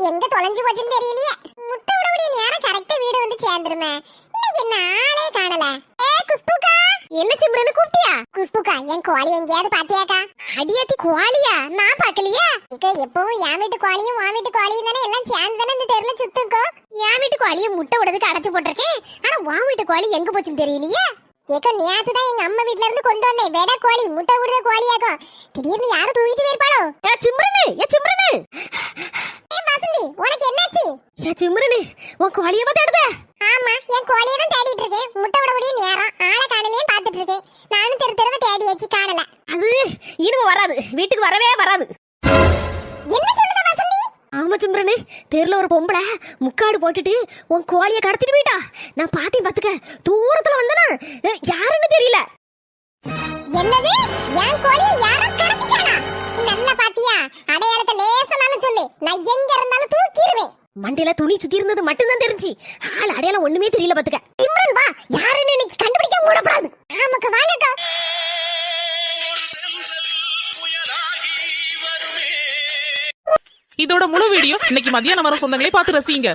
எங்க தொலைஞ்சு போச்சுன்னு தெரியலையே. முட்டை விடக்கூடிய நேரம் கரெக்டா வீடு வந்து சேர்ந்துருமே. இன்னைக்கு என்ன ஆளே காணல. குஷ்புக்கா, என்ன சிம்ரன்னு கூப்பிட்டியா? குஷ்புக்கா, என் கோழி எங்கேயாவது பாத்தியாக்கா? அடியாத்தி கோழியா? நான் பாக்கலையே. இக்க எப்பவும் என் வீட்டு கோழியும் உன் வீட்டு கோழியும் தானே எல்லாம் சேர்ந்து தானே இந்த தெருல சுத்துக்கோ. என் வீட்டு கோழியை முட்டை விடுறதுக்கு அடைச்சு போட்டிருக்கேன். ஆனா உன் வீட்டு கோழி எங்க போச்சுன்னு தெரியலையே. ஏக்கா, நேத்து தான் எங்க அம்மா வீட்ல இருந்து கொண்டு வந்தேன் வெடை கோழி, முட்டை விடுற கோழியாக்கும். திடீர்னு யாரும் தூக்கிட்டு போயிருப்பாளோ? சிம்ரனு, சிம்ரனு. வசந்தி, உனக்கு என்னாச்சு? சிம்ரனு, உன் கோழியவ தேடுத? ஆமா, என் கோழியை தான் தேடிட்டு இருக்கேன். முட்டை விடக்கூடிய நேரம் ஆளை காணலையே பாத்துட்டு இருக்கேன். நானும் தெரு தெருவ தேடியாச்சு, காணல. அது இனிமே வராது, வீட்டுக்கு வரவே வராது. என்ன சொல்லுத வசந்தி? ஆமா சிம்ரனு, தெருல ஒரு பொம்பளை முக்காடு போட்டுட்டு உன் கோழியை கடத்திட்டு போயிட்டா. நான் பாத்தேன் பாத்துக்க, தூரத்துல வந்தனா யாருன்னு தெரியல. என்னது? என் கோழியை யாரோ கடத்திட்டானா? நல்லா பாத்தியா? அடையாளத்தை லேசனாலும் சொல்லு, நான் எங்க இருந்தாலும் தூக்கிடுவேன். மண்டையில துணி சுத்தி இருந்தது மட்டும்தான் தெரிஞ்சு, ஆள் அடையாளம் ஒண்ணுமே தெரியல பாத்துக்க. சிம்ரன் வா, யாருன்னு இன்னைக்கு கண்டுபிடிக்க மூடப்படாது. ஆமாக்கா, வாங்கக்கா. இதோட முழு வீடியோ இன்னைக்கு மதியானம் வர சொந்தங்களே பார்த்து ரசிங்க.